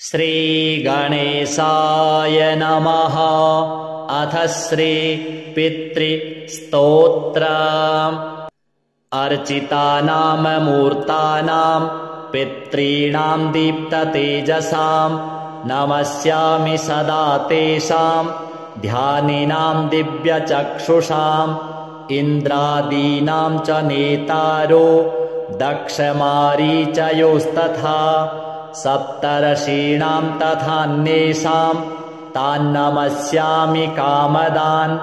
श्रीगणेशाय नमः। अथ श्रीपितृस्तोत्रम्। अर्चितानां मूर्तानां पितॄणां दीप्ततेजसां नमस्यामि सदा तेषां ध्यानिनां दिव्यचक्षुषाम्। इन्द्रादीनां च नेतारो दक्षमारीचयोस्तथा सप्तर्षीणां तथान्येषां तान्नमस्यामि कामदान्।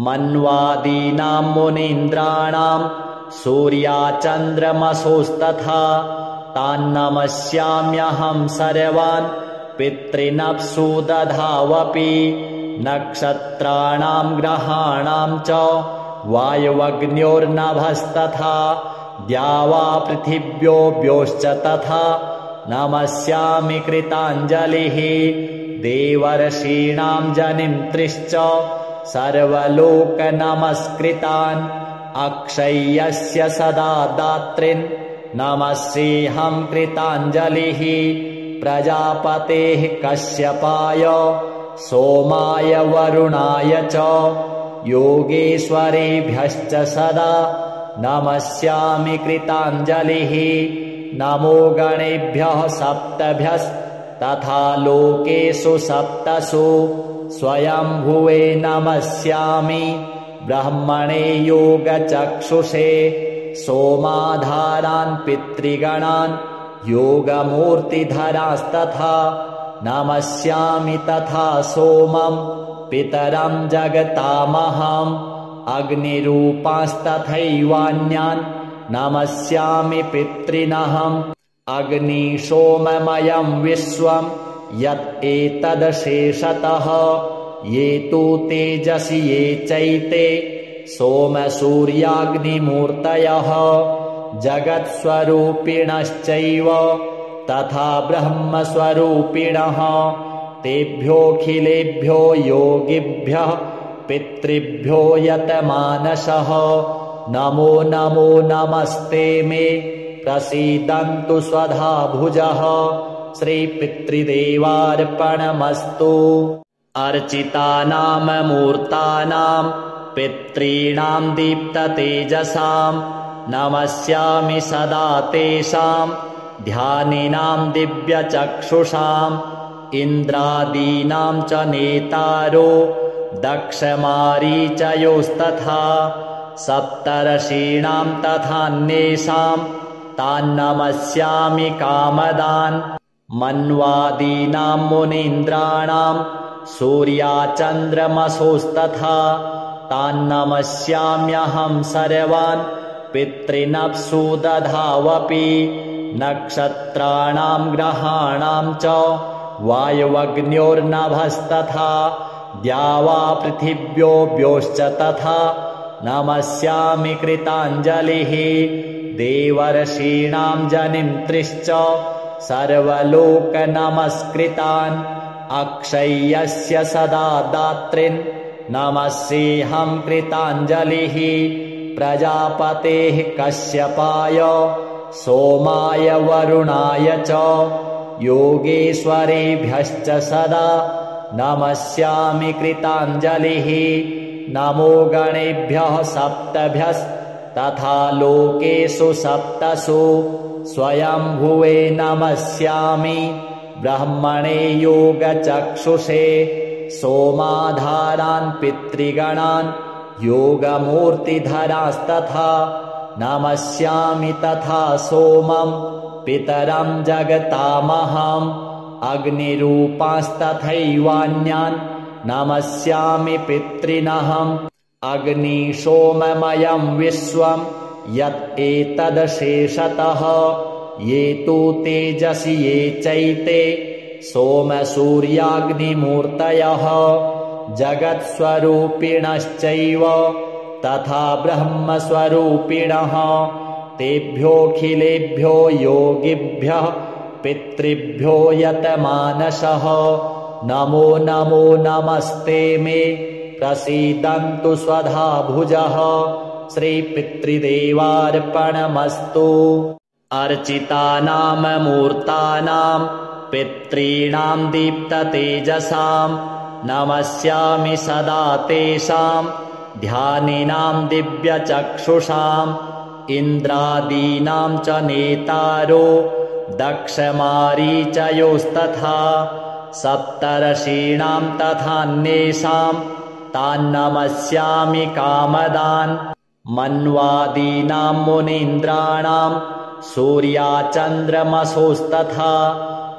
मन्वादीनां मुनीन्द्राणां सूर्याचन्द्रमसोस्तथा तान्नमस्याम्यहं सर्वान् पितॄनप्सु दधावपि। नक्षत्राणां ग्रहाणां च वायुवग्न्योर्नभस्तथा द्यावा पृथिव्योऽव्योश्च तथा नमस्यामि कृताञ्जलिः। देवर्षीणां जनिन्त्रिश्च सर्वलोकनमस्कृतान् अक्षय्यस्य सदा दात्रीन् नमस्येऽहं कृताञ्जलिः। प्रजापतेः कश्यपाय सोमाय वरुणाय च योगेश्वरेभ्यश्च सदा नमस्यामि कृताञ्जलिः। नमो गणेभ्यः सप्तभ्यस्तथा लोकेषु सप्तसु स्वयंभुवे नमस्यामि। ब्रह्मणे योगचक्षुषे सोमाधारान् पितृगणान् योगमूर्तिधरास्तथा नमस्यामि तथा सोमं पितरं जगतामहम्। अग्निरूपांस्तथैवान्यान् नमस्यामि पितॄनहम्। अग्निशोममयं विश्वं यत् एतदशेषतः ये तु तेजसि ये चैते सोमसूर्याग्निमूर्तयः जगत्स्वरूपिणश्चैव तथा ब्रह्मस्वरूपिणः। तेभ्योऽखिलेभ्यो योगिभ्यः पितृभ्यो यतमानसः नमो नमो नमस्ते मे प्रसीदन्तु स्वधा भुजः। श्रीपितृदेवार्पणमस्तु। अर्चितानां मूर्तानां पितॄणां दीप्ततेजसां नमस्यामि सदा तेषां ध्यानिनां दिव्यचक्षुषाम्। इन्द्रादीनां च नेतारो दक्षमारीचयोस्तथा सप्तर्षीणां तथान्येषां तान्नमस्यामि कामदान्। मन्वादीनां मुनीन्द्राणां सूर्याचन्द्रमसोस्तथा तान्नमस्याम्यहं सर्वान् पितॄनप्सु दधावपि। नक्षत्राणां ग्रहाणां च वायुवग्न्योर्नभस्तथा द्यावा पृथिव्योऽव्योश्च तथा नमस्यामि कृताञ्जलिः। देवर्षीणां जनिन्त्रिश्च सर्वलोकनमस्कृतान् अक्षय्यस्य सदा दात्रीन् नमस्येऽहं कृताञ्जलिः। प्रजापतेः कश्यपाय सोमाय वरुणाय च योगेश्वरेभ्यश्च सदा नमस्यामि कृताञ्जलिः। नमो गणेभ्यः सप्तभ्यस्तथा लोकेषु सप्तसु स्वयंभुवे नमस्यामि। ब्रह्मणे योगचक्षुषे सोमाधारान् पितृगणान् योगमूर्तिधरास्तथा नमस्यामि तथा सोमं पितरं जगतामहम्। अग्निरूपांस्तथैवान्यान् नमस्यामि पितॄनहम्। अग्निशोममयं विश्वं यत् एतदशेषतः ये तु तेजसि ये चैते सोमसूर्याग्निमूर्तयः जगत्स्वरूपिणश्चैव तथा ब्रह्मस्वरूपिणः। तेभ्योऽखिलेभ्यो योगिभ्यः पितृभ्यो यतमानसः नमो नमो नमस्ते मे प्रसीदन्तु स्वधा भुजः। श्रीपितृदेवार्पणमस्तु। अर्चितानां मूर्तानां पितॄणां दीप्ततेजसां नमस्यामि सदा तेषां ध्यानिनां दिव्यचक्षुषाम् इन्द्रादीनां च नेतारो दक्षमारीचयोस्तथा सप्तर्षीणां तथान्येषां तान्नमस्यामि कामदान् मन्वादीनां मुनीन्द्राणां सूर्याचन्द्रमसोस्तथा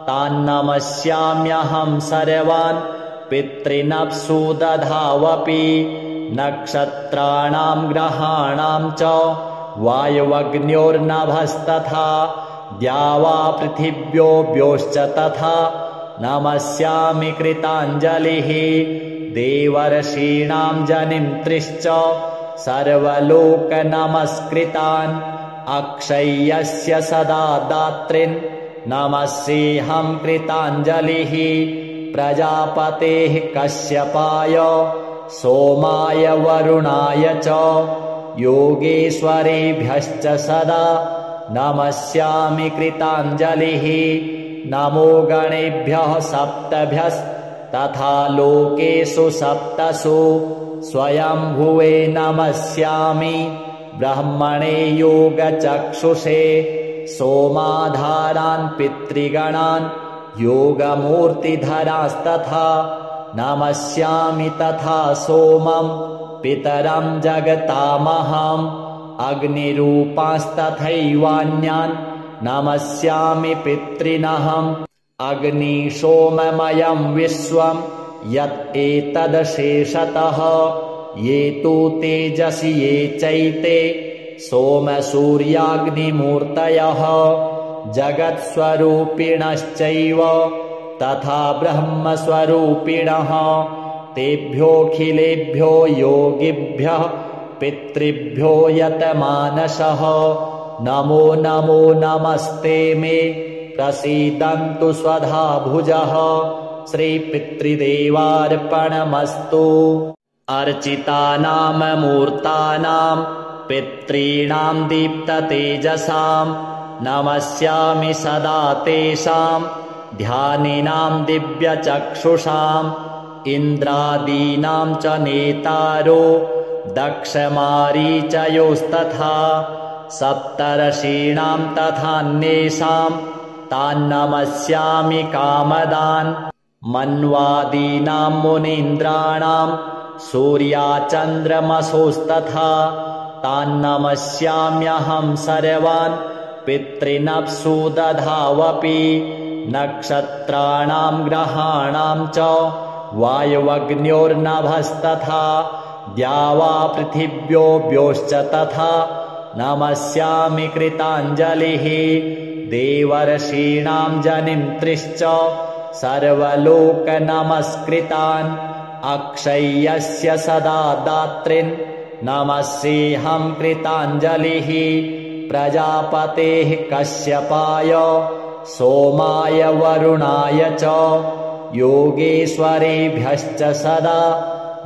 तान्नमस्याम्यहं सर्वान् पितॄनप्सु दधावपि नक्षत्राणां ग्रहाणां च वायुवग्न्योर्नभस्तथा द्यावा पृथिव्योऽव्योश्च तथा नमस्यामि कृताञ्जलिः देवर्षीणां जनिन्त्रिश्च सर्वलोकनमस्कृतान् अक्षय्यस्य सदा दात्रिन् नमस्येऽहं कृताञ्जलिः प्रजापतेः कश्यपाय सोमाय वरुणाय च योगेश्वरेभ्यश्च सदा नमस्यामि कृताञ्जलिः नमो गणेभ्यः सप्तभ्यस्तथा लोकेषु सप्तसु स्वयंभुवे नमस्यामि ब्रह्मणे योगचक्षुषे सोमाधारान् पितृगणान् योगमूर्तिधरास्तथा नमस्यामि तथा सोमं पितरं जगतामहम् अग्निरूपांस्तथैवान्यान् नमस्यामि पितॄनहम् अग्निशोममयं विश्वं यत् एतदशेषतः ये तु तेजसि ये चैते सोमसूर्याग्निमूर्तयः जगत्स्वरूपिणश्चैव तथा ब्रह्मस्वरूपिणः तेभ्योऽखिलेभ्यो योगिभ्यः पितृभ्यो यतमानसः नमो नमो नमस्ते मे प्रसीदन्तु स्वधा भुजः श्रीपितृदेवार्पणमस्तु अर्चितानां मूर्तानां पितॄणां दीप्ततेजसां नमस्यामि सदा तेषां ध्यानिनां दिव्यचक्षुषाम् इन्द्रादीनां च नेतारो दक्षमारीचयोस्तथा सप्तर्षीणां तथान्येषां तान्नमस्यामि कामदान् मन्वादीनां मुनीन्द्राणां सूर्याचन्द्रमसोस्तथा तान्नमस्याम्यहं सर्वान् पितॄनप्सु दधावपि नक्षत्राणां ग्रहाणां च वायुवग्न्योर्नभस्तथा द्यावा पृथिव्योऽव्योश्च तथा नमस्यामि कृताञ्जलिः देवर्षीणां जनिन्त्रिश्च सर्वलोकनमस्कृतान् अक्षय्यस्य सदा दात्रिन् नमस्येऽहं कृताञ्जलिः प्रजापतेः कश्यपाय सोमाय वरुणाय च योगेश्वरेभ्यश्च सदा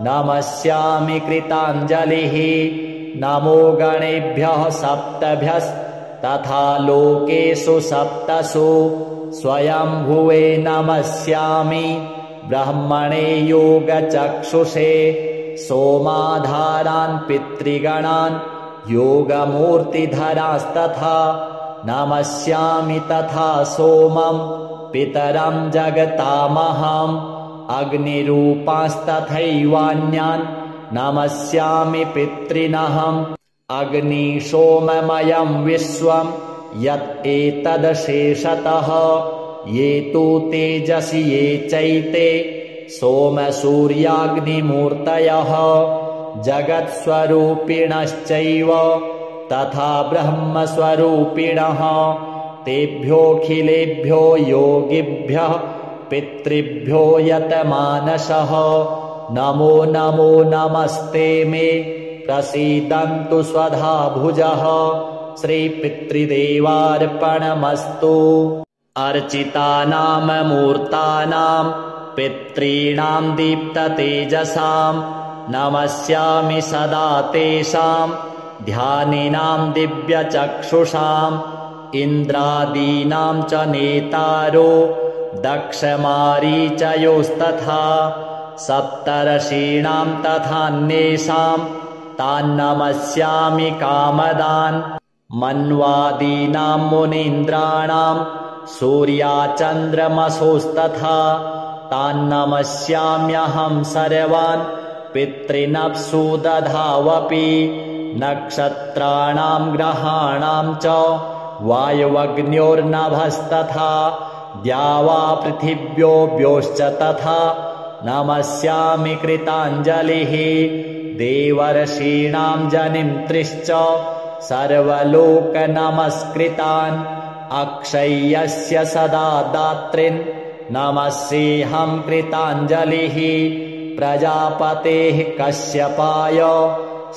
नमस्यामि कृताञ्जलिः नमो गणेभ्यः सप्तभ्यस्तथा लोकेषु सप्तसु स्वयंभुवे नमस्यामि ब्रह्मणे योगचक्षुषे सोमाधारान् पितृगणान् योगमूर्तिधरास्तथा नमस्यामि तथा सोमं पितरं जगतामहम् अग्निरूपांस्तथैवान्यान् नमस्यामि पितॄनहम् अग्निशोममयं विश्वं यत् एतदशेषतः ये तु तेजसि ये चैते सोमसूर्याग्निमूर्तयः जगत्स्वरूपिणश्चैव तथा ब्रह्मस्वरूपिणः तेभ्योऽखिलेभ्यो योगिभ्यः पितृभ्यो यतमानसः नमो नमो नमस्ते मे प्रसीदन्तु स्वधा भुजः श्रीपितृदेवार्पणमस्तु अर्चितानां मूर्तानां पितॄणां दीप्ततेजसां नमस्यामि सदा तेषां ध्यानिनां दिव्यचक्षुषाम् इन्द्रादीनां च नेतारो दक्षमारीचयोस्तथा सप्तर्षीणां तथान्येषां तान्नमस्यामि कामदान् मन्वादीनां मुनीन्द्राणां सूर्याचन्द्रमसोस्तथा तान्नमस्याम्यहं सर्वान् पितॄनप्सु दधावपि नक्षत्राणां ग्रहाणां च वायुवग्न्योर्नभस्तथा द्यावा पृथिव्योऽव्योश्च तथा नमस्यामि कृताञ्जलिः देवर्षीणां जनित्रीश्च सर्वलोकनमस्कृतान् अक्षय्यस्य सदा दात्रीन् नमस्येऽहं कृताञ्जलिः प्रजापतेः कश्यपाय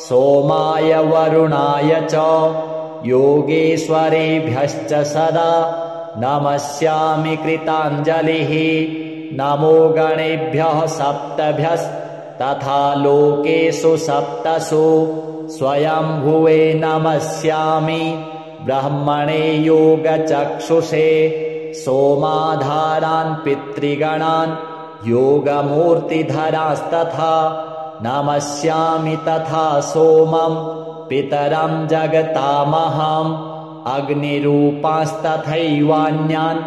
सोमाय वरुणाय च योगेश्वरेभ्यश्च सदा नमस्यामि कृताञ्जलिः नमो गणेभ्यः सप्तभ्यस्तथा लोकेषु सप्तसु स्वयंभुवे नमस्यामि ब्रह्मणे योगचक्षुषे सोमाधारान् पितृगणान् योगमूर्तिधरास्तथा नमस्यामि तथा सोमं पितरं जगतामहम् अग्निरूपांस्तथैवान्यान्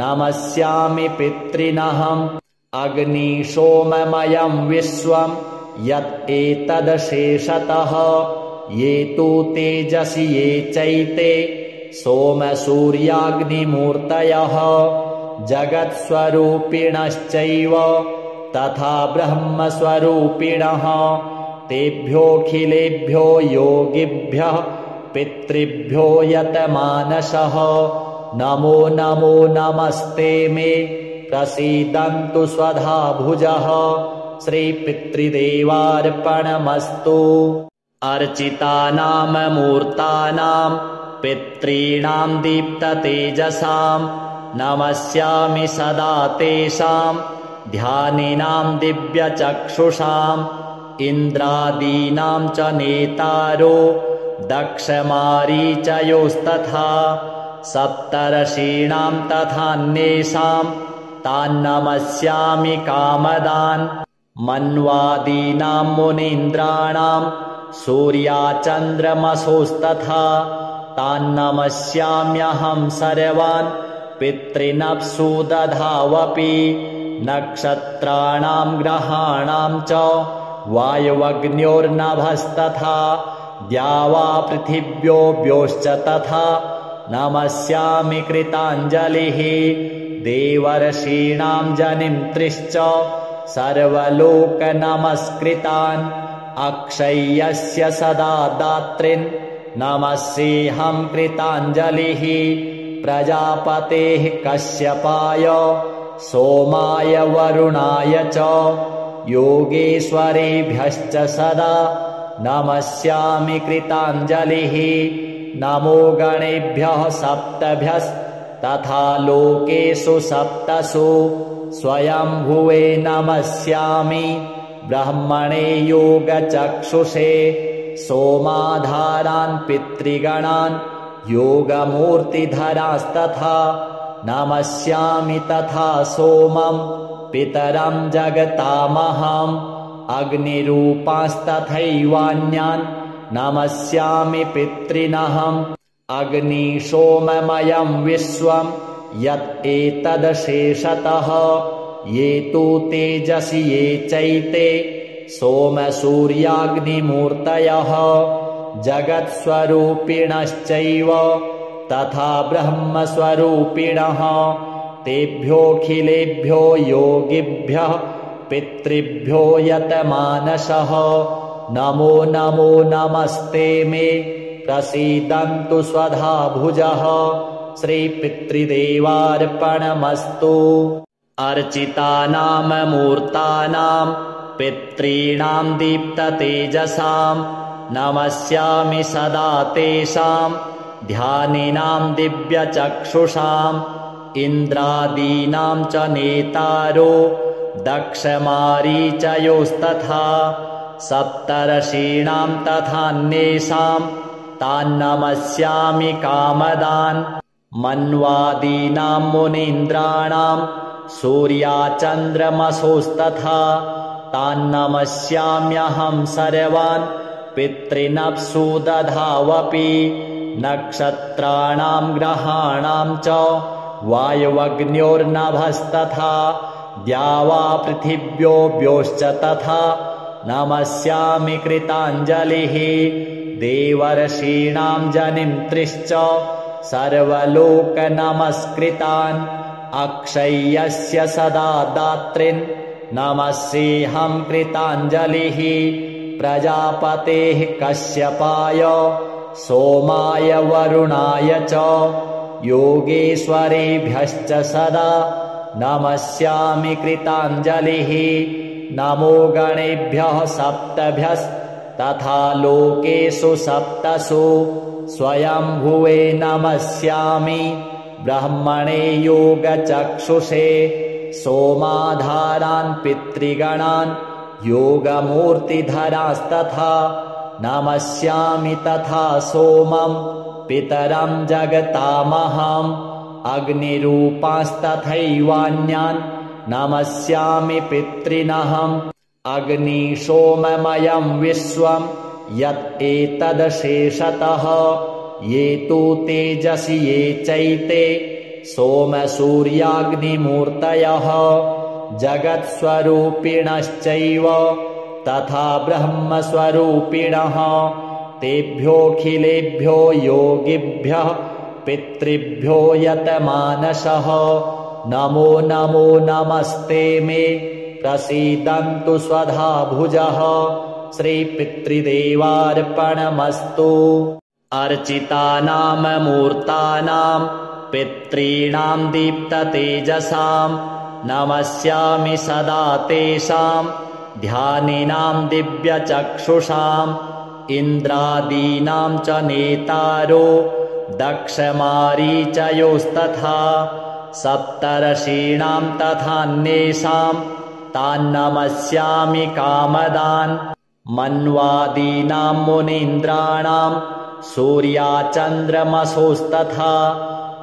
नमस्यामि पितॄनहम् अग्निशोममयं विश्वं यत् एतदशेषतः ये तु तेजसि ये चैते सोमसूर्याग्निमूर्तयः जगत्स्वरूपिणश्चैव तथा ब्रह्मस्वरूपिणः तेभ्योऽखिलेभ्यो योगिभ्यः पितृभ्यो यतमानसः नमो नमो नमस्ते मे प्रसीदन्तु स्वधा भुजः श्रीपितृदेवार्पणमस्तु अर्चितानां मूर्तानां पितॄणां दीप्ततेजसां नमस्यामि सदा तेषां ध्यानिनां दिव्यचक्षुषाम् इन्द्रादीनां च नेतारो दक्षमारीचयोस्तथा सप्तर्षीणां तथान्येषां तान्नमस्यामि कामदान् मन्वादीनां मुनीन्द्राणां सूर्याचन्द्रमसोस्तथा तान्नमस्याम्यहं सर्वान् पितॄनप्सु दधावपि नक्षत्राणां ग्रहाणां च वायुवग्न्योर्नभस्तथा द्यावा पृथिव्योऽव्योश्च तथा नमस्यामि कृताञ्जलिः देवर्षीणां जनित्रीश्च सर्वलोकनमस्कृतान् अक्षय्यस्य सदा दात्रीन् नमस्येऽहं कृताञ्जलिः प्रजापतेः कश्यपाय सोमाय वरुणाय च योगेश्वरेभ्यश्च सदा नमस्यामि कृताञ्जलिः नमो गणेभ्यः सप्तभ्यस्तथा लोकेषु सप्तसु स्वयंभुवे नमस्यामि ब्रह्मणे योगचक्षुषे सोमाधारान् पितृगणान् योगमूर्तिधरास्तथा नमस्यामि तथा सोमं पितरं जगतामहम् अग्निरूपांस्तथैवान्यान् नमस्यामि पितॄनहम् अग्निशोममयं विश्वं यत् एतदशेषतः ये तु तेजसि ये चैते सोमसूर्याग्निमूर्तयः जगत्स्वरूपिणश्चैव तथा ब्रह्मस्वरूपिणः तेभ्योऽखिलेभ्यो योगिभ्यः पितृभ्यो यतमानसः नमो नमो नमस्ते मे प्रसीदन्तु स्वधा भुजः श्रीपितृदेवार्पणमस्तु अर्चितानां मूर्तानां पितॄणां दीप्ततेजसां नमस्यामि सदा तेषां ध्यानिनां दिव्यचक्षुषाम् इन्द्रादीनां च नेतारो दक्षमारीचयोस्तथा सप्तर्षीणां तथान्येषां तान्नमस्यामि कामदान् मन्वादीनां मुनीन्द्राणां सूर्याचन्द्रमसोस्तथा तान्नमस्याम्यहं सर्वान् पितॄनप्सु दधावपि नक्षत्राणां ग्रहाणां च वायुवग्न्योर्नभस्तथा द्यावा पृथिव्योऽव्योश्च तथा नमस्यामि कृताञ्जलिः देवर्षीणां जनित्रीश्च सर्वलोकनमस्कृतान् अक्षय्यस्य सदा दात्रीन् नमस्येऽहं कृताञ्जलिः प्रजापतेः कश्यपाय सोमाय वरुणाय च योगेश्वरेभ्यश्च सदा नमस्यामि कृताञ्जलिः नमो गणेभ्यः सप्तभ्यस्तथा लोकेषु सप्तसु स्वयंभुवे नमस्यामि ब्रह्मणे योगचक्षुषे सोमाधारान् पितृगणान् योगमूर्तिधरास्तथा नमस्यामि तथा सोमं पितरं जगतामहम् अग्निरूपांस्तथैवान्यान् नमस्यामि पितॄनहम् अग्निशोममयं विश्वं यत् एतदशेषतः ये तु तेजसि ये चैते सोमसूर्याग्निमूर्तयः जगत्स्वरूपिणश्चैव तथा ब्रह्मस्वरूपिणः तेभ्योऽखिलेभ्यो योगिभ्यः पितृभ्यो यतमानसः नमो नमो नमस्ते मे प्रसीदन्तु स्वधा भुजः श्रीपितृदेवार्पणमस्तु अर्चितानां मूर्तानां पितॄणां दीप्ततेजसां नमस्यामि सदा तेषां ध्यानिनां दिव्यचक्षुषाम् इन्द्रादीनां च नेतारो दक्षमारीचयोस्तथा सप्तर्षीणां तथान्येषां तान्नमस्यामि कामदान् मन्वादीनां मुनीन्द्राणां सूर्याचन्द्रमसोस्तथा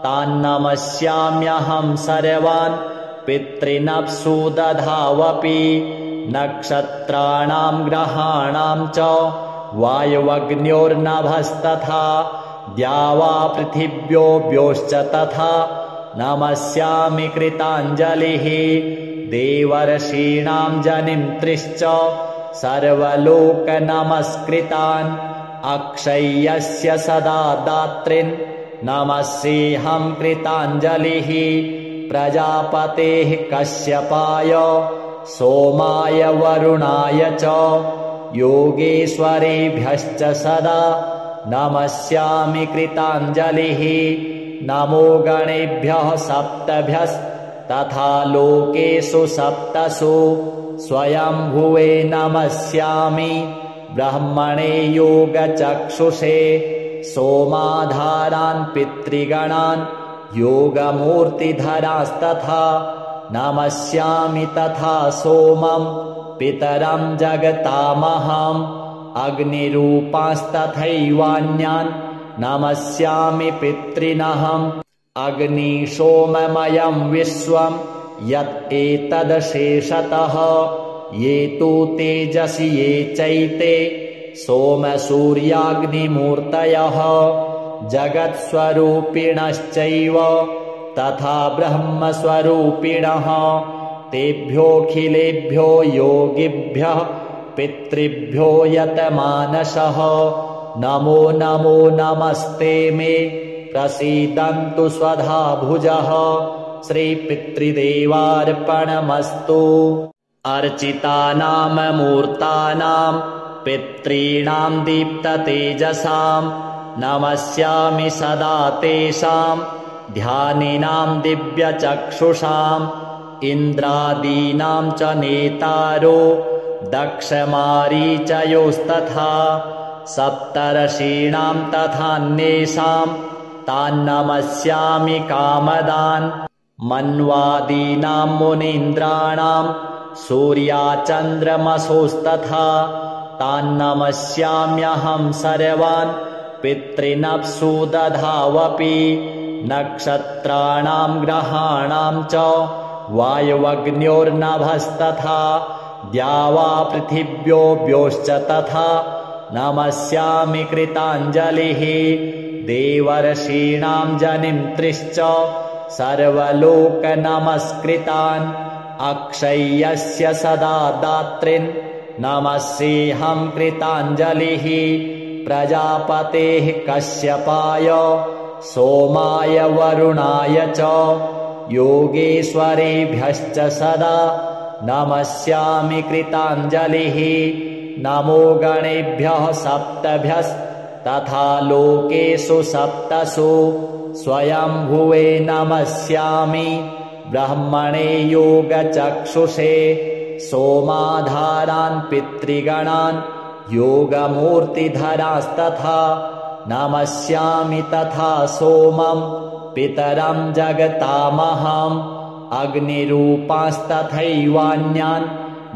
तान्नमस्याम्यहं सर्वान् पितॄनप्सु दधावपि नक्षत्राणां ग्रहाणां च वायुवग्न्योर्नभस्तथा द्यावा पृथिव्योऽव्योश्च तथा नमस्यामि कृताञ्जलिः देवर्षीणां जनित्रीश्च सर्वलोकनमस्कृतान् अक्षय्यस्य सदा दात्रीन् नमस्येऽहं कृताञ्जलिः प्रजापतेः कश्यपाय सोमाय वरुणाय च योगेश्वरेभ्यश्च सदा नमस्यामि कृताञ्जलिः नमो गणेभ्यः सप्तभ्यस्तथा लोकेषु सप्तसु स्वयंभुवे नमस्यामि ब्रह्मणे योगचक्षुषे सोमाधारान् पितृगणान् योगमूर्तिधरास्तथा नमस्यामि तथा सोमं पितरं जगतामहम् अग्निरूपांस्तथैवान्यान् नमस्यामि पितॄनहम् अग्निशोममयं विश्वं यत् एतदशेषतः ये तु तेजसि ये चैते सोमसूर्याग्निमूर्तयः जगत्स्वरूपिणश्चैव तथा ब्रह्मस्वरूपिणः तेभ्योऽखिलेभ्यो योगिभ्यः पितृभ्यो यतमानसः नमो नमो नमस्ते मे प्रसीदन्तु स्वधा भुजः श्रीपितृदेवार्पणमस्तु अर्चितानां मूर्तानां पितॄणां दीप्ततेजसां नमस्यामि सदा तेषां ध्यानिनां दिव्यचक्षुषाम् इन्द्रादीनां च नेतारो दक्षमारीचयोस्तथा सप्तर्षीणां तथान्येषां तान्नमस्यामि कामदान् मन्वादीनां मुनीन्द्राणां सूर्याचन्द्रमसोस्तथा तान्नमस्याम्यहं सर्वान् पितॄनप्सु दधावपि नक्षत्राणां ग्रहाणां च वायुवग्न्योर्नभस्तथा द्यावा पृथिव्योऽव्योश्च तथा नमस्यामि कृताञ्जलिः देवर्षीणां जनित्रिश्च सर्वलोकनमस्कृतान् अक्षय्यस्य सदा दात्रिन् नमस्येऽहं कृताञ्जलिः प्रजापतेः कश्यपाय सोमाय वरुणाय च योगेश्वरेभ्यश्च सदा नमस्यामि कृताञ्जलिः नमो गणेभ्यः सप्तभ्यस्तथा लोकेषु सप्तसु स्वयंभुवे नमस्यामि ब्रह्मणे योगचक्षुषे सोमाधारान् पितृगणान् योगमूर्तिधरास्तथा नमस्यामि तथा सोमं पितरं जगतामहम् अग्निरूपांस्तथैवान्यान्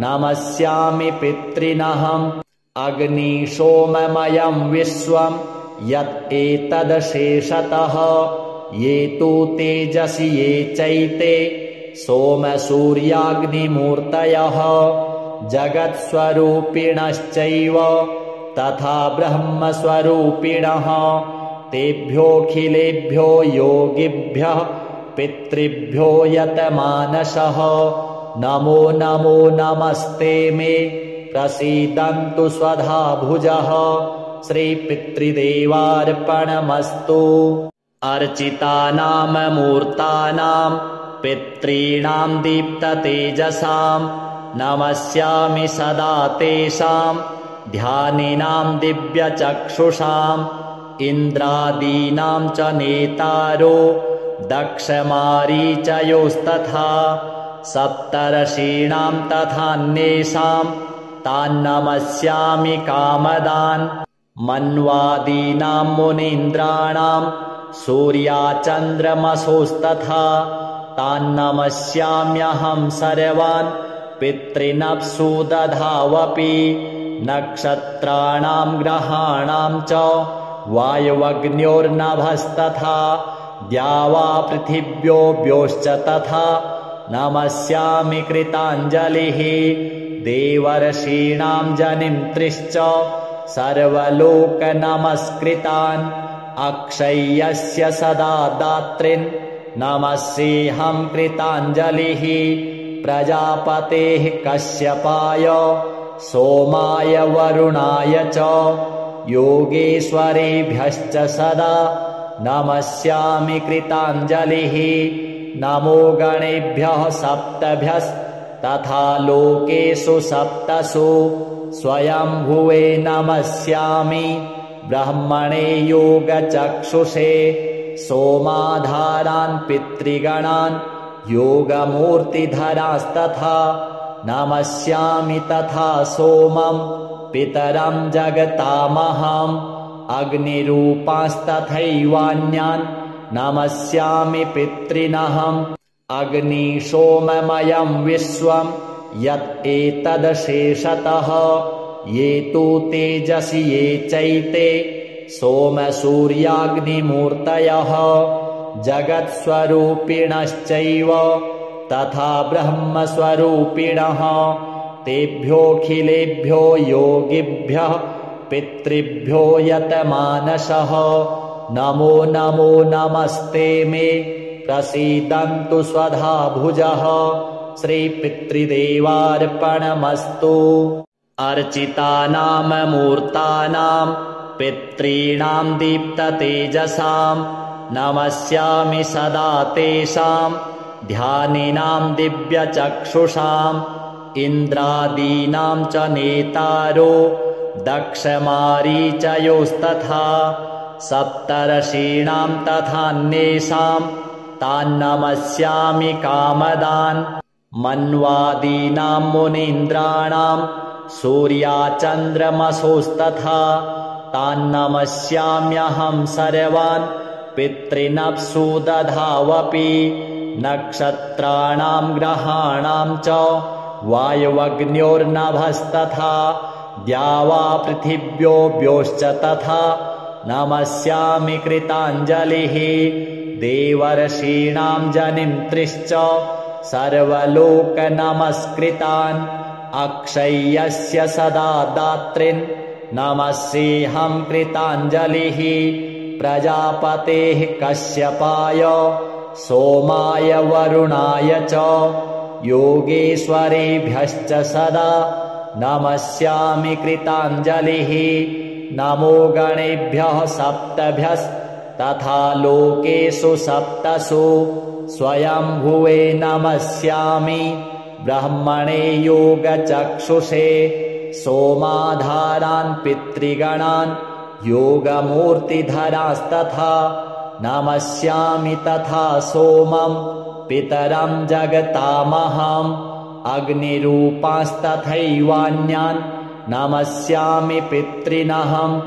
नमस्यामि पितॄनहम् अग्निशोममयं विश्वं यत् एतदशेषतः ये तु तेजसि ये चैते सोमसूर्याग्निमूर्तयः जगत्स्वरूपिणश्चैव तथा ब्रह्मस्वरूपिणः तेभ्योऽखिलेभ्यो योगिभ्यः पितृभ्यो यतमानसः नमो नमो नमस्ते मे प्रसीदन्तु स्वधा भुजः श्रीपितृदेवार्पणमस्तु अर्चितानां मूर्तानां पितॄणां दीप्ततेजसां नमस्यामि सदा तेषां ध्यानिनां दिव्यचक्षुषाम् इन्द्रादीनां च नेतारो दक्षमारीचयोस्तथा सप्तर्षीणां तथान्येषां तान्नमस्यामि कामदान् मन्वादीनां मुनीन्द्राणां सूर्याचन्द्रमसोस्तथा तान्नमस्याम्यहं सर्वान् पितॄनप्सु दधावपि नक्षत्राणां ग्रहाणां च वायुवग्न्योर्नभस्तथा द्यावा पृथिव्योऽव्योश्च तथा नमस्यामि कृताञ्जलिः देवर्षीणां जनित्रिश्च सर्वलोकनमस्कृतान् अक्षय्यस्य सदा दात्रिन् नमस्येऽहं कृताञ्जलिः प्रजापतेः कश्यपाय सोमाय वरुणाय च योगेश्वरेभ्यश्च सदा नमस्यामि कृताञ्जलिः नमो गणेभ्यः सप्तभ्यस्तथा लोकेषु सप्तसु स्वयंभुवे नमस्यामि ब्रह्मणे योगचक्षुषे सोमाधारान् पितृगणान् योगमूर्तिधरास्तथा नमस्यामि तथा सोमं पितरं जगतामहम् अग्निरूपांस्तथैवान्यान् नमस्यामि पितॄनहम् अग्निशोममयं विश्वं यत् एतदशेषतः ये तु तेजसि ये चैते सोमसूर्याग्निमूर्तयः जगत्स्वरूपिणश्चैव तथा ब्रह्मस्वरूपिणः तेभ्योऽखिलेभ्यो योगिभ्यः पितृभ्यो यतमानसः नमो नमो नमस्ते मे प्रसीदन्तु स्वधा भुजः श्रीपितृदेवार्पणमस्तु अर्चितानां मूर्तानां पितॄणां दीप्ततेजसां नमस्यामि सदा तेषां ध्यानिनां दिव्यचक्षुषाम् इन्द्रादीनां च नेतारो दक्षमारीचयोस्तथा सप्तर्षीणां तथान्येषां तान्नमस्यामि कामदान् मन्वादीनां मुनीन्द्राणां सूर्याचन्द्रमसोस्तथा तान्नमस्याम्यहं सर्वान् पितॄनप्सु दधावपि नक्षत्राणां ग्रहाणां च वायुवग्न्योर्नभस्तथा द्यावा पृथिव्योऽव्योश्च तथा नमस्यामि कृताञ्जलिः देवर्षीणां जनित्रिश्च सर्वलोकनमस्कृतान् अक्षय्यस्य सदा दात्रिन् नमस्येऽहं कृताञ्जलिः प्रजापतेः कश्यपाय सोमाय वरुणाय च योगेश्वरेभ्यश्च सदा नमस्यामि कृताञ्जलिः नमो गणेभ्यः सप्तभ्यस्तथा लोकेषु सप्तसु स्वयंभुवे नमस्यामि ब्रह्मणे योगचक्षुषे सोमाधारान् पितृगणान् योगमूर्तिधरास्तथा नमस्यामि तथा सोमं पितरं जगतामहम् अग्निरूपांस्तथैवान्यान् नमस्यामि पितॄनहम्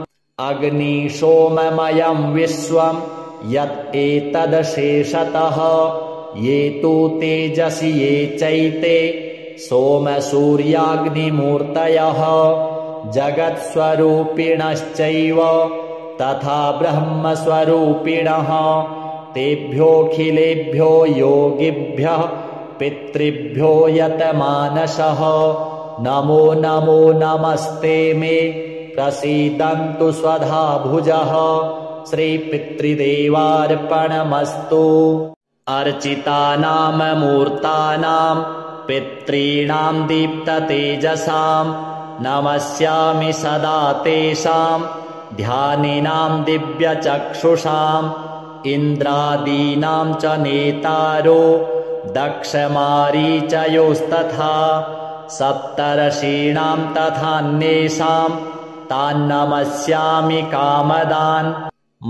अग्निशोममयं विश्वं यत् एतदशेषतः ये तु तेजसि ये चैते सोमसूर्याग्निमूर्तयः जगत्स्वरूपिणश्चैव तथा ब्रह्मस्वरूपिणः तेभ्योऽखिलेभ्यो योगिभ्यः पितृभ्यो यतमानसः नमो नमो नमस्ते मे प्रसीदन्तु स्वधा भुजः श्रीपितृदेवार्पणमस्तु अर्चितानां मूर्तानां पितॄणां दीप्ततेजसां नमस्यामि सदा तेषां ध्यानिनां दिव्यचक्षुषाम् इन्द्रादीनां च नेतारो दक्षमारीचयोस्तथा सप्तर्षीणां तथान्येषां तान्नमस्यामि कामदान्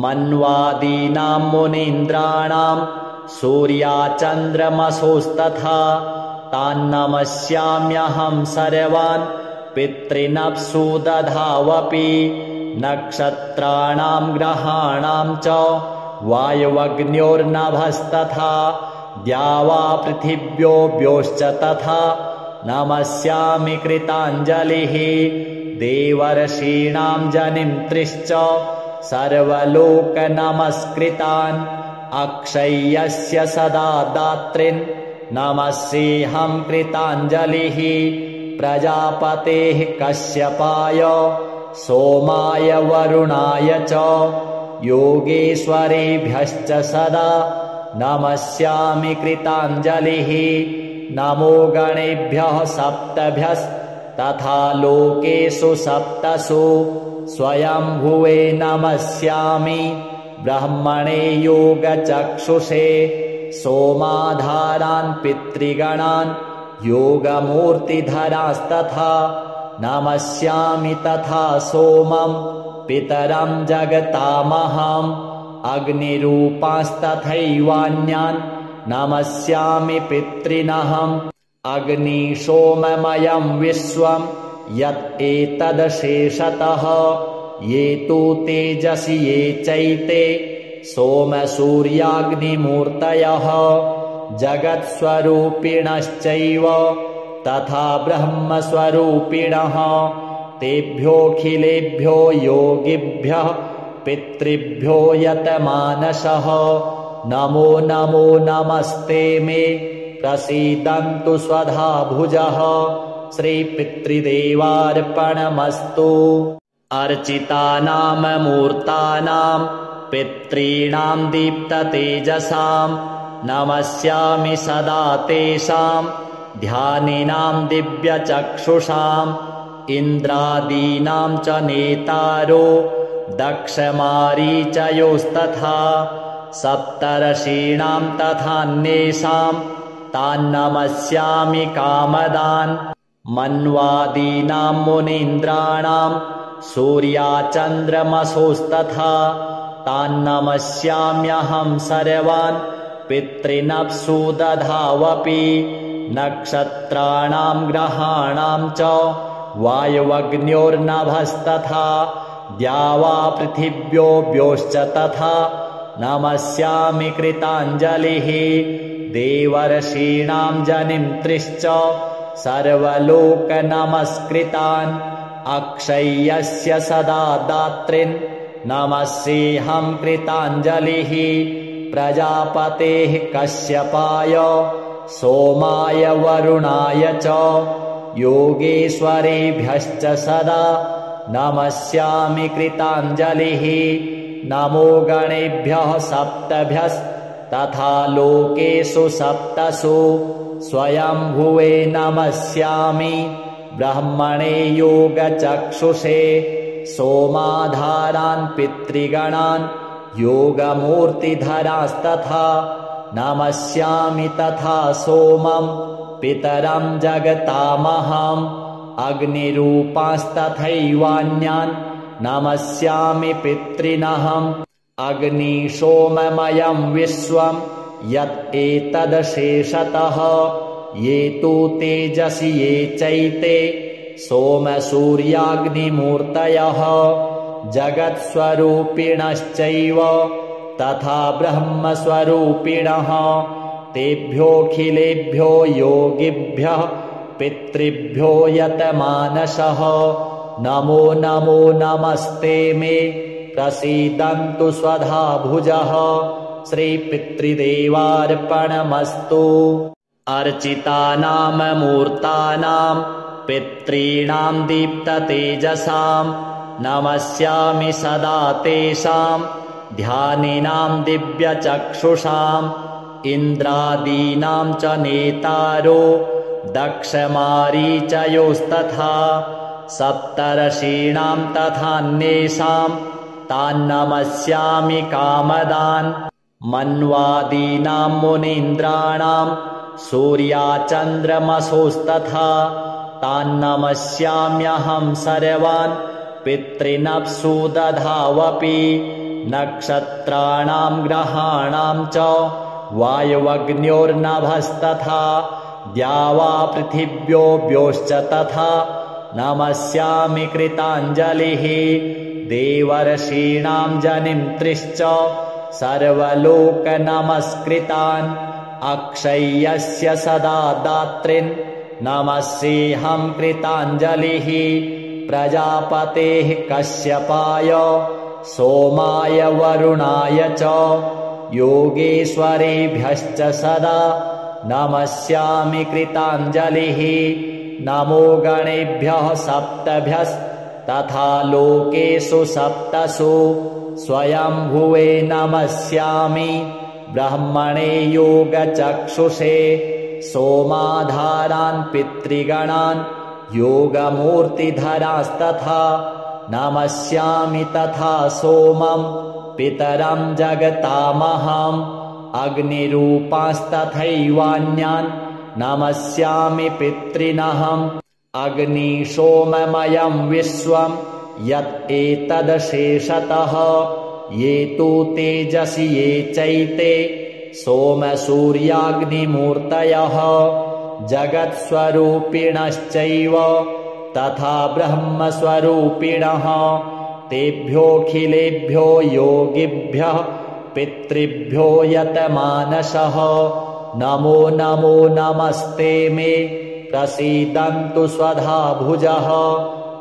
मन्वादीनां मुनीन्द्राणां सूर्याचन्द्रमसोस्तथा तान्नमस्याम्यहं सर्वान् पितॄनप्सु दधावपि नक्षत्राणां ग्रहाणां च वायवग्न्योर्नभस्तथा द्यावा पृथिव्योऽभ्योश्च तथा नमस्यामि कृताञ्जलिः देवर्षीणां जनिन्त्रिश्च सर्वलोकनमस्कृतान् अक्षय्यस्य सदा दात्रिन् नमस्येऽहं कृताञ्जलिः प्रजापतेः कश्यपाय सोमाय वरुणाय च योगेश्वरेभ्यश्च सदा नमस्यामि कृताञ्जलिः नमो गणेभ्यः सप्तभ्यस्तथा लोकेषु सप्तसु स्वयंभुवे नमस्यामि ब्रह्मणे योगचक्षुषे सोमाधारान् पितृगणान् योगमूर्तिधरास्तथा नमस्यामि तथा सोमं पितरं जगतामहम् अग्निरूपांस्तथैवान्यान् नमस्यामि पितॄनहम् अग्निशोममयं विश्वं यत् एतदशेषतः ये तु तेजसि ये चैते सोमसूर्याग्निमूर्तयः जगत्स्वरूपिणश्चैव तथा ब्रह्मस्वरूपिणः तेभ्योऽखिलेभ्यो योगिभ्यः पितृभ्यो यतमानसः नमो नमो नमस्ते मे प्रसीदन्तु स्वधा भुजः श्रीपितृदेवार्पणमस्तु अर्चितानां मूर्तानां पितॄणां दीप्ततेजसां नमस्यामि सदा तेषां ध्यानिनां दिव्यचक्षुषाम् इन्द्रादीनां च नेतारो दक्षमारीचयोस्तथा सप्तर्षीणां तथान्येषां तान्नमस्यामि कामदान् मन्वादीनां मुनीन्द्राणां सूर्याचन्द्रमसोस्तथा तान्नमस्याम्यहं सर्वान् पितॄनप्सु दधावपि नक्षत्राणां ग्रहाणां च वायवग्न्योर्नभस्तथा द्यावा पृथिव्योऽभ्योश्च तथा नमस्यामि कृताञ्जलिः देवर्षीणां जनिन्त्रिश्च सर्वलोकनमस्कृतान् अक्षय्यस्य सदा दात्रिन् नमस्येऽहं कृताञ्जलिः प्रजापतेः कश्यपाय सोमाय वरुणाय च योगेश्वरेभ्यश्च सदा नमस्यामि कृताञ्जलिः। नमो गणेभ्यः सप्तभ्यस्तथा लोकेषु सप्तसु स्वयंभुवे नमस्यामि। ब्रह्मणे योगचक्षुषे सोमाधारान् पितृगणान् योगमूर्तिधरास्तथा नमस्यामि। तथा सोमं पितरं जगतामहम् अग्निरूपांस्तथैवान्यान् नमस्यामि पितॄनहम्। अग्निशोममयं विश्वं यत् एतदशेषतः ये तु तेजसि ये चैते सोमसूर्याग्निमूर्तयः जगत्स्वरूपिणश्चैव तथा ब्रह्मस्वरूपिणः तेभ्योऽखिलेभ्यो योगिभ्यः पितृभ्यो यतमानसः नमो नमो नमस्ते मे प्रसीदन्तु स्वधा भुजः। श्रीपितृदेवार्पणमस्तु। अर्चितानां मूर्तानां पितॄणां दीप्ततेजसां नमस्यामि सदा तेषां ध्यानिनां दिव्यचक्षुषाम्। इन्द्रादीनां च नेतारो दक्षमारीचयोस्तथा सप्तर्षीणां तथान्येषां तान्नमस्यामि कामदान्। मन्वादीनां मुनीन्द्राणां सूर्याचन्द्रमसोस्तथा तान्नमस्याम्यहं सर्वान् पितॄनप्सु दधावपि। नक्षत्राणां ग्रहाणां च वायुवग्न्योर्नभस्तथा द्यावा पृथिव्योऽव्योश्च तथा नमस्यामि कृताञ्जलिः। देवर्षीणां जनित्रीश्च सर्वलोकनमस्कृतान् अक्षय्यस्य सदा दात्रीन् नमस्येऽहं कृताञ्जलिः। प्रजापतेः कश्यपाय सोमाय वरुणाय च योगेश्वरेभ्यश्च सदा नमस्यामि कृताञ्जलिः। नमो गणेभ्यः सप्तभ्यस्तथा लोकेषु सप्तसु स्वयंभुवे नमस्यामि। ब्रह्मणे योगचक्षुषे सोमाधारान् पितृगणान् योगमूर्तिधरास्तथा नमस्यामि। तथा सोमं पितरं जगतामहम् अग्निरूपांस्तथैवान्यान् नमस्यामि पितॄनहम्। अग्निशोममयं विश्वं यत् एतदशेषतः ये तु तेजसि ये चैते सोमसूर्याग्निमूर्तयः जगत्स्वरूपिणश्चैव तथा ब्रह्मस्वरूपिणः तेभ्योऽखिलेभ्यो योगिभ्यः पितृभ्यो यतमानसः नमो नमो नमस्ते मे प्रसीदन्तु स्वधा भुजः।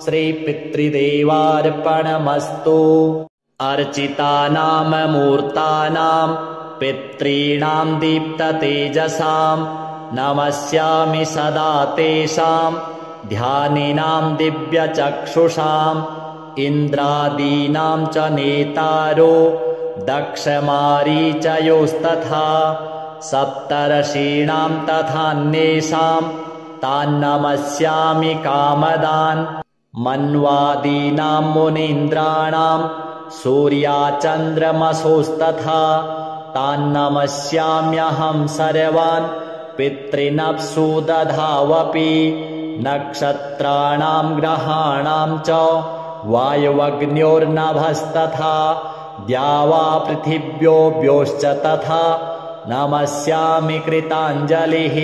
श्रीपितृदेवार्पणमस्तु। अर्चितानां मूर्तानां पितॄणां दीप्ततेजसां नमस्यामि सदा तेषां ध्यानिनां दिव्यचक्षुषाम्। इन्द्रादीनां च नेतारो दक्षमारीचयोस्तथा सप्तर्षीणां तथान्येषां तान्नमस्यामि कामदान्। मन्वादीनां मुनीन्द्राणां सूर्याचन्द्रमसोस्तथा तान्नमस्याम्यहं सर्वान् पितॄनप्सु दधावपि। नक्षत्राणां ग्रहाणां च वायुवग्न्योर्नभस्तथा द्यावा पृथिव्योऽव्योश्च तथा नमस्यामि कृताञ्जलिः।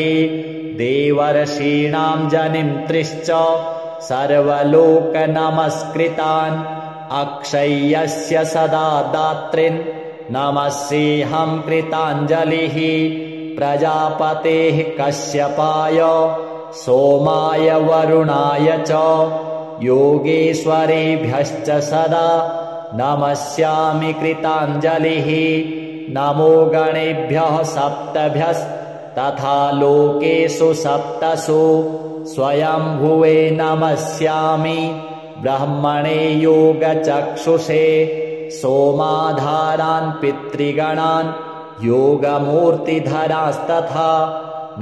देवर्षीणां जनित्रीश्च सर्वलोकनमस्कृतान् अक्षय्यस्य सदा दात्रीन् नमस्येऽहं कृताञ्जलिः। प्रजापतेः कश्यपाय सोमाय वरुणाय च योगेश्वरेभ्यश्च सदा नमस्यामि कृताञ्जलिः। नमो गणेभ्यः सप्तभ्यस्तथा तथा लोकेषु सप्तसु स्वयंभुवे नमस्यामि ब्रह्मणे योगचक्षुषे सोमाधारान् पितृगणान् योगमूर्तिधरास्तथा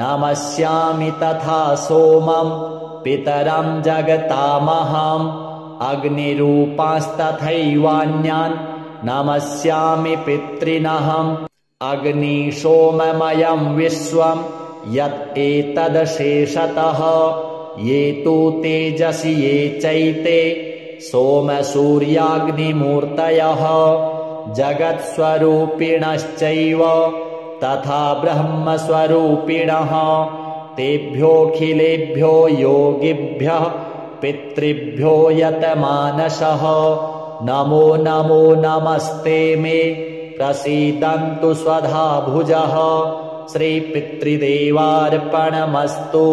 नमस्यामि तथा सोमं पितरं जगतामहम् अग्निरूपांस्तथैवान्यान् नमस्यामि पितॄनहम् अग्निशोममयं विश्वं यत् एतदशेषतः ये तु तेजसि ये चैते सोमसूर्याग्निमूर्तयः जगत्स्वरूपिणश्चैव तथा ब्रह्मस्वरूपिणः तेभ्योऽखिलेभ्यो योगिभ्यः पितृभ्यो यतमानसः नमो नमो नमस्ते मे प्रसीदन्तु स्वधा भुजः श्रीपितृदेवार्पणमस्तु।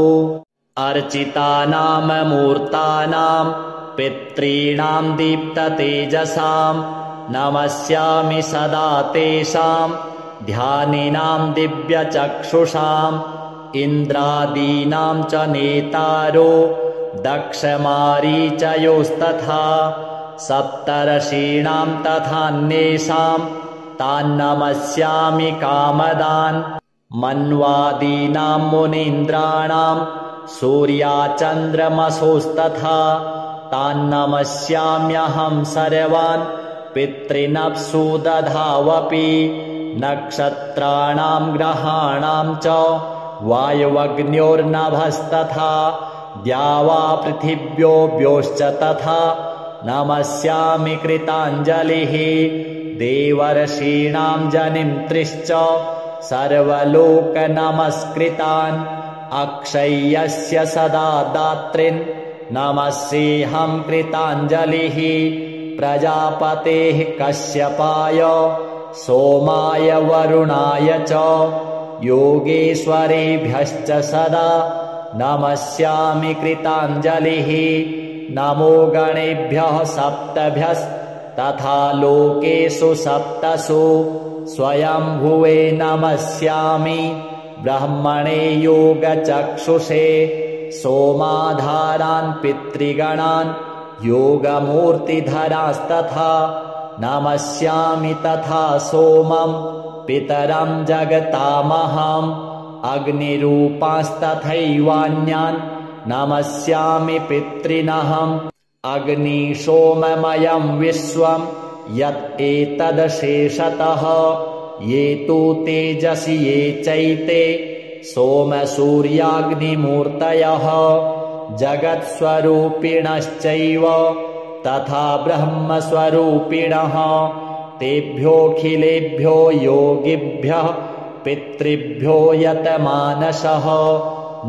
अर्चितानां मूर्तानां पितॄणां दीप्ततेजसां नमस्यामि सदा तेषां ध्यानिनां दिव्यचक्षुषाम् इन्द्रादीनां च नेतारो दक्षमारीचयोस्तथा सप्तर्षीणां तथान्येषां तान्नमस्यामि कामदान् मन्वादीनां मुनीन्द्राणां सूर्याचन्द्रमसोस्तथा तान्नमस्याम्यहं सर्वान् पितॄनप्सु दधावपि नक्षत्राणां ग्रहाणां च वायुवग्न्योर्नभस्तथा द्यावा पृथिव्योऽव्योश्च तथा नमस्यामि कृताञ्जलिः देवर्षीणां जनिमृश्च सर्वलोकनमस्कृतान् अक्षय्यस्य सदा दातॄन् नमस्येऽहं कृताञ्जलिः प्रजापतेः कश्यपाय सोमाय वरुणाय च योगेश्वरेभ्यश्च सदा नमस्यामि कृताञ्जलिः नमो गणेभ्यः सप्तभ्यस्तथा लोकेषु सप्तसु स्वयंभुवे नमस्यामि ब्रह्मणे योगचक्षुषे सोमाधारान् पितृगणान् योगमूर्तिधरास्तथा नमस्यामि तथा सोमं पितरं जगतामहम् अग्निरूपांस्तथैवान्यान् नमस्यामि पितॄनहम् अग्निशोममयं विश्वं यत् एतदशेषतः ये तु तेजसि ये चैते सोमसूर्याग्निमूर्तयः जगत्स्वरूपिणश्चैव तथा ब्रह्मस्वरूपिणः तेभ्योऽखिलेभ्यो योगिभ्यः पितृभ्यो यतमानसः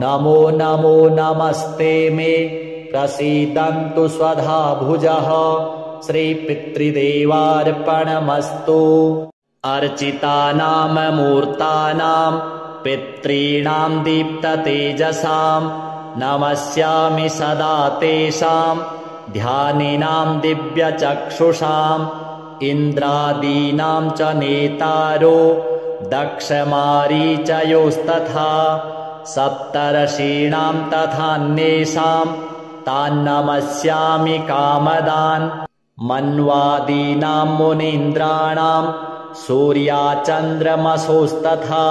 नमो नमो नमस्ते मे प्रसीदन्तु स्वधा भुजः श्रीपितृदेवार्पणमस्तु। अर्चितानां मूर्तानां पितॄणां दीप्ततेजसां नमस्यामि सदा तेषां ध्यानिनां दिव्यचक्षुषाम् इन्द्रादीनां च नेतारो दक्षमारीचयोस्तथा सप्तर्षीणां तथान्येषां तान्नमस्यामि कामदान् मन्वादीनां मुनीन्द्राणां सूर्याचन्द्रमसोस्तथा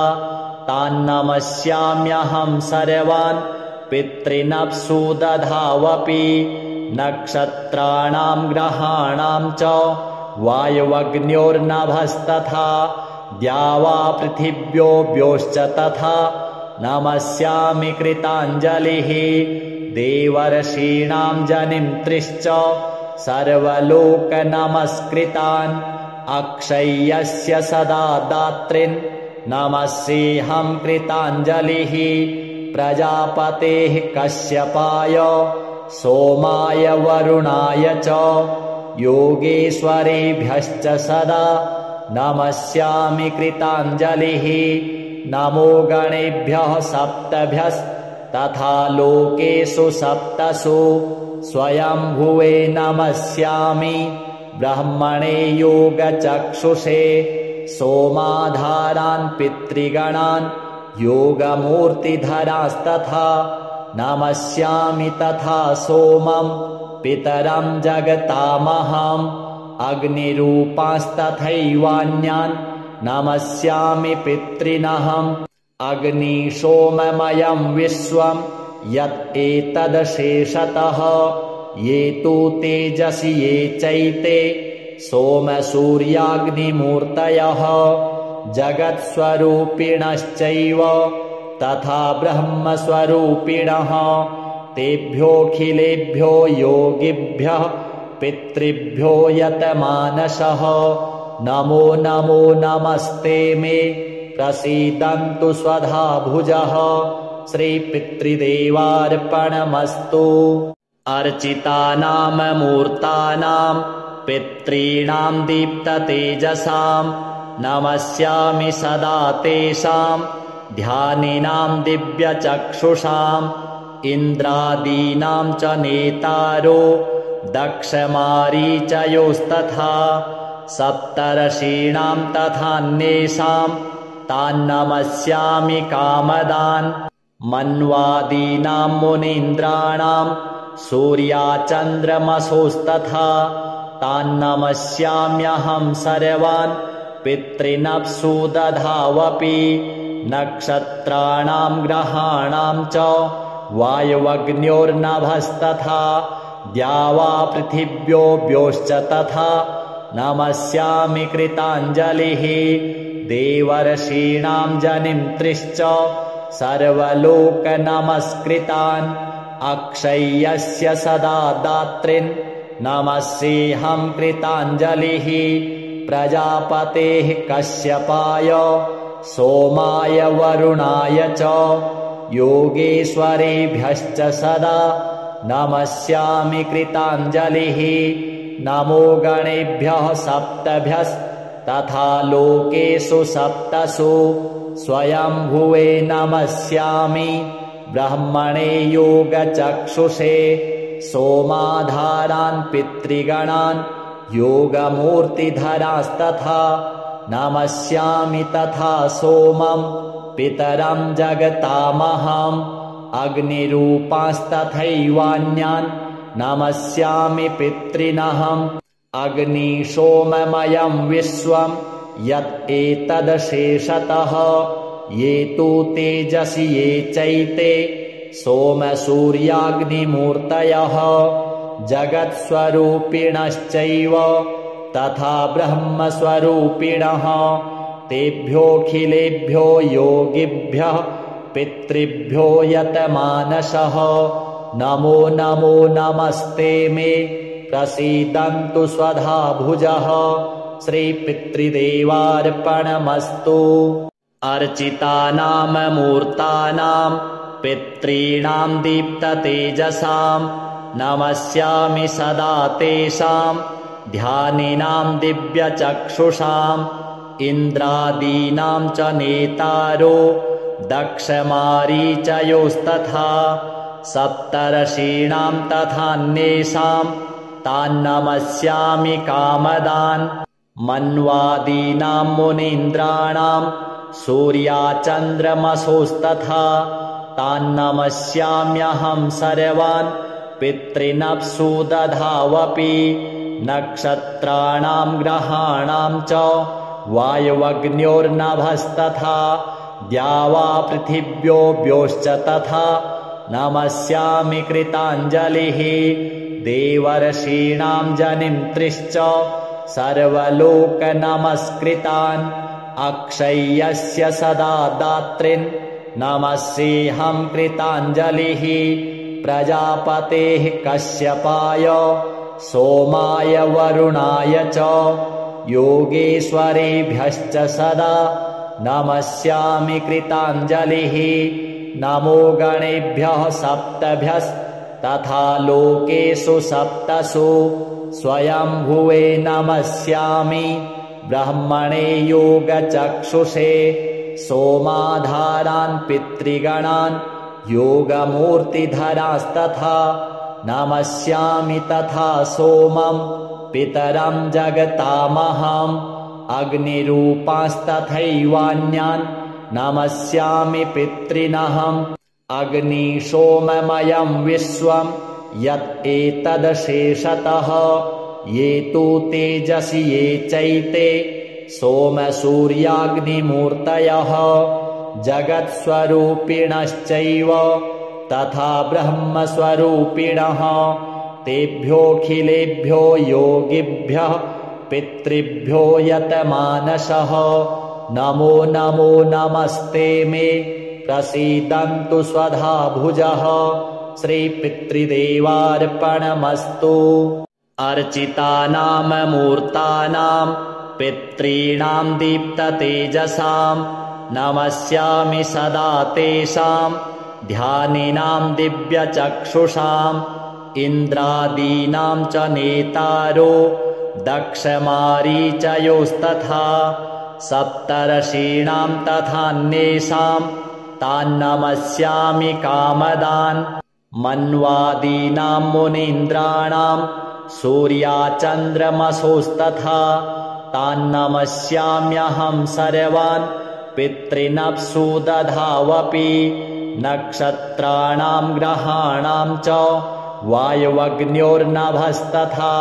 तान्नमस्याम्यहं सर्वान् पितॄनप्सु दधावपि नक्षत्राणां ग्रहाणां च वायुवग्न्योर्नभस्तथा द्यावा पृथिव्योऽव्योश्च तथा नमस्यामि कृताञ्जलिः देवर्षीणां जनिमृश्च सर्वलोकनमस्कृतान् अक्षय्यस्य सदा दातॄन् नमस्येऽहं कृताञ्जलिः प्रजापतेः कश्यपाय सोमाय वरुणाय च योगेश्वरेभ्यश्च सदा नमस्यामि कृताञ्जलिः नमो गणेभ्यः सप्तभ्यस्तथा लोकेषु सप्तसु स्वयंभुवे नमस्यामि ब्रह्मणे योगचक्षुषे सोमाधारान् पितृगणान् योगमूर्तिधरास्तथा नमस्यामि तथा सोमं पितरं जगतामहम् अग्निरूपांस्तथैवान्यान् नमस्यामि पितॄनहम् अग्निशोममयं विश्वं यत् एतदशेषतः ये तु तेजसि ये चैते सोमसूर्याग्निमूर्तयः जगत्स्वरूपिणश्चैव तथा ब्रह्मस्वरूपिणः तेभ्योऽखिलेभ्यो योगिभ्यः पितृभ्यो यतमानसः नमो नमो नमस्ते मे प्रसीदन्तु स्वधा भुजः श्रीपितृदेवार्पणमस्तु। अर्चितानां मूर्तानां पितॄणां दीप्ततेजसां नमस्यामि सदा तेषां ध्यानिनां दिव्यचक्षुषाम् इन्द्रादीनां च नेतारो दक्षमारीचयोस्तथा सप्तर्षीणां तथान्येषां तान्नमस्यामि कामदान् मन्वादीनां मुनीन्द्राणां सूर्याचन्द्रमसोस्तथा तान्नमस्याम्यहं सर्वान् पितॄनप्सु दधावपि नक्षत्राणां ग्रहाणां च वायुवग्न्योर्नभस्तथा द्यावापृथिव्योऽव्योश्च तथा नमस्यामि कृताञ्जलिः देवर्षीणां जनिमृश्च सर्वलोकनमस्कृतान् अक्षय्यस्य सदा दातॄन् नमस्येऽहं कृताञ्जलिः प्रजापतेः कश्यपाय सोमाय वरुणाय च योगेश्वरेभ्यश्च सदा नमस्यामि कृताञ्जलिः नमो गणेभ्यः सप्तभ्यस्तथा लोकेषु सप्तसु स्वयंभुवे नमस्यामि ब्रह्मणे योगचक्षुषे सोमाधारान् पितृगणान् योगमूर्तिधरास्तथा नमस्यामि तथा सोमं पितरं जगतामहम् अग्निरूपांस्तथैवान्यान् नमस्यामि पितॄनहम् अग्निशोममयं विश्वं यत् एतदशेषतः ये तु तेजसि ये चैते सोमसूर्याग्निमूर्तयः जगत्स्वरूपिणश्चैव तथा ब्रह्मस्वरूपिणः तेभ्योऽखिलेभ्यो योगिभ्यः पितृभ्यो यतमानसः नमो नमो नमस्ते मे प्रसीदन्तु स्वधा भुजः श्रीपितृदेवार्पणमस्तु। अर्चितानां मूर्तानां पितॄणां दीप्ततेजसां नमस्यामि सदा तेषां ध्यानिनां दिव्यचक्षुषाम् इन्द्रादीनां च नेतारो दक्षमारीचयोस्तथा सप्तर्षीणां तथान्येषां तान्नमस्यामि कामदान् मन्वादीनां मुनीन्द्राणां सूर्याचन्द्रमसोस्तथा तान्नमस्याम्यहं सर्वान् पितॄनप्सु दधावपि नक्षत्राणां ग्रहाणां च वायुवग्न्योर्नभस्तथा द्यावापृथिव्योऽव्योश्च तथा नमस्यामि कृताञ्जलिः देवर्षीणां जनिमृश्च सर्वलोकनमस्कृतान् अक्षय्यस्य सदा दातॄन् नमस्येऽहं कृताञ्जलिः प्रजापतेः कश्यपाय सोमाय वरुणाय च योगेश्वरेभ्यश्च सदा नमस्यामि कृताञ्जलिः नमो गणेभ्यः सप्तभ्यस्तथा लोकेषु सप्तसु स्वयंभुवे नमस्यामि ब्रह्मणे योगचक्षुषे सोमाधारान् पितृगणान् योगमूर्तिधरास्तथा नमस्यामि तथा सोमं पितरं जगतामहम् अग्निरूपांस्तथैवान्यान् नमस्यामि पितॄनहम् अग्निशोममयं विश्वं यत् एतदशेषतः ये तु तेजसि ये चैते सोमसूर्याग्निमूर्तयः जगत्स्वरूपिणश्चैव तथा ब्रह्मस्वरूपिणः तेभ्योऽखिलेभ्यो योगिभ्यः पितृभ्यो यतमानसः नमो नमो नमस्ते मे प्रसीदन्तु स्वधा भुजः श्रीपितृदेवार्पणमस्तु। अर्चितानां मूर्तानां पितॄणां दीप्ततेजसां नमस्यामि सदा तेषां ध्यानिनां दिव्यचक्षुषाम् इन्द्रादीनां च नेतारो दक्षमारीचयोस्तथा सप्तर्षीणां तथान्येषां तान्नमस्यामि कामदान् मन्वादीनां मुनीन्द्राणां सूर्याचन्द्रमसोस्तथा तान्नमस्याम्यहं सर्वान् पितॄनप्सु दधावपि नक्षत्राणां ग्रहाणां च वायुवग्न्योर्नभस्तथा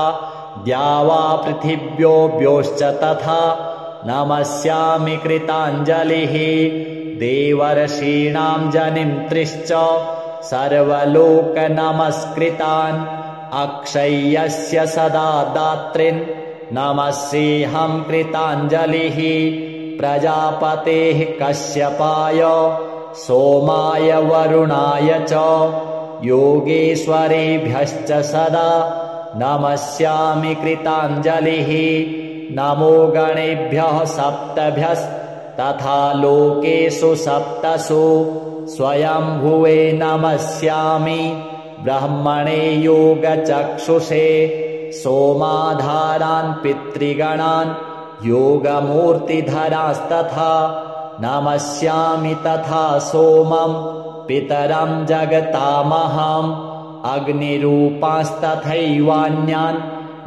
द्यावा पृथिव्योऽव्योश्च तथा नमस्यामि कृताञ्जलिः देवर्षीणां जनिन्त्रिश्च सर्वलोकनमस्कृतान् अक्षय्यस्य सदा दात्रीन् नमस्येऽहं कृताञ्जलिः प्रजापतेः कश्यपाय सोमाय वरुणाय च योगेश्वरेभ्यश्च सदा नमस्यामि कृताञ्जलिः नमो गणेभ्यः सप्तभ्यस्तथा लोकेषु सप्तसु स्वयंभुवे नमस्यामि ब्रह्मणे योगचक्षुषे सोमाधारान् पितृगणान् योगमूर्तिधरास्तथा नमस्यामि तथा सोमं पितरं जगतामहम् अग्निरूपांस्तथैवान्यान्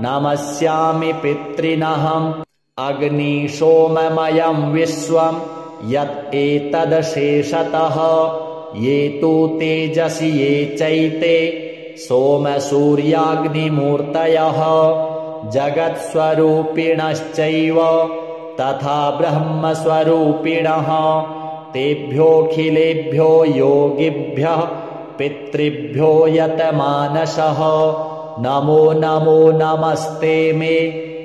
नमस्यामि पितॄनहम् अग्निशोममयं विश्वं यत् एतदशेषतः ये तु तेजसि ये चैते सोमसूर्याग्निमूर्तयः जगत्स्वरूपिणश्चैव तथा ब्रह्मस्वरूपिणः तेभ्योऽखिलेभ्यो योगिभ्यः पितृभ्यो यतमानसः नमो नमो नमस्ते मे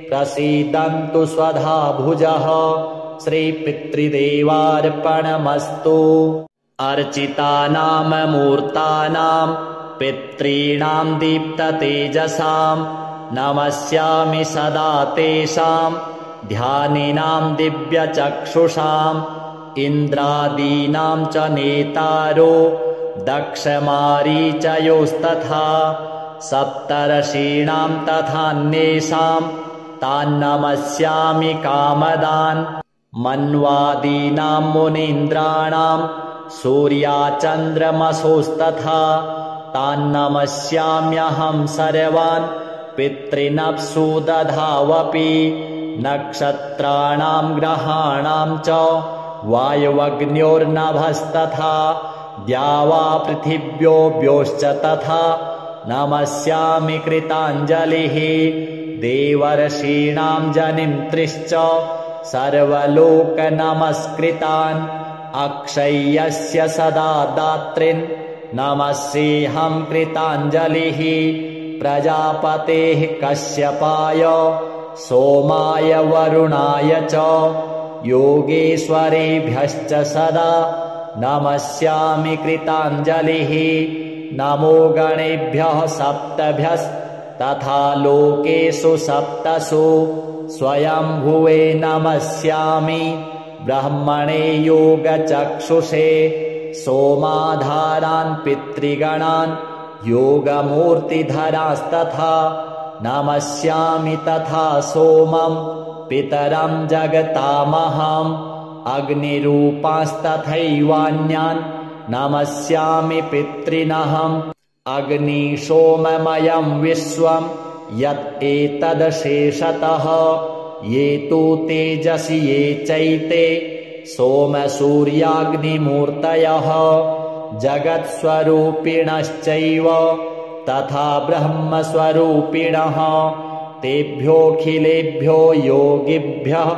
प्रसीदन्तु स्वधा भुजः श्रीपितृदेवार्पणमस्तु। अर्चितानां मूर्तानां पितॄणां दीप्ततेजसां नमस्यामि सदा तेषां ध्यानिनां दिव्यचक्षुषाम् इन्द्रादीनां च नेतारो दक्षमारीचयोस्तथा सप्तर्षीणां तथान्येषां तान्नमस्यामि कामदान् मन्वादीनां मुनीन्द्राणां सूर्याचन्द्रमसोस्तथा तान्नमस्याम्यहं सर्वान् पितॄनप्सु दधावपि नक्षत्राणां ग्रहाणां च वायुवग्न्योर्नभस्तथा द्यावा पृथिव्योऽव्योश्च तथा नमस्यामि कृताञ्जलिः देवर्षीणां जनिन्त्रिश्च सर्वलोकनमस्कृतान् अक्षय्यस्य सदा दात्रीन् नमस्येऽहं कृताञ्जलिः प्रजापतेः कश्यपाय सोमाय वरुणाय च योगेश्वरेभ्यश्च सदा नमस्यामि कृताञ्जलिः नमो गणेभ्यः सप्तभ्यस्तथा लोकेषु सप्तसु स्वयंभुवे नमस्यामि ब्रह्मणे योगचक्षुषे सोमाधारान् पितृगणान् योगमूर्तिधरास्तथा नमस्यामि तथा सोमं पितरं जगतामहम् अग्निरूपांस्तथैवान्यान् नमस्यामि पितॄनहम् अग्निशोममयं विश्वं यत् एतदशेषतः ये तु तेजसि ये चैते सोमसूर्याग्निमूर्तयः जगत्स्वरूपिणश्चैव तथा ब्रह्मस्वरूपिणः तेभ्योऽखिलेभ्यो योगिभ्यः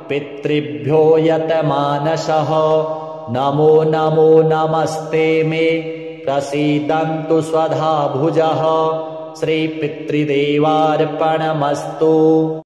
पितृभ्यो यतमानसः नमो नमो नमस्ते मे प्रसीदन्तु स्वधा भुजः। श्रीपितृदेवार्पणमस्तु।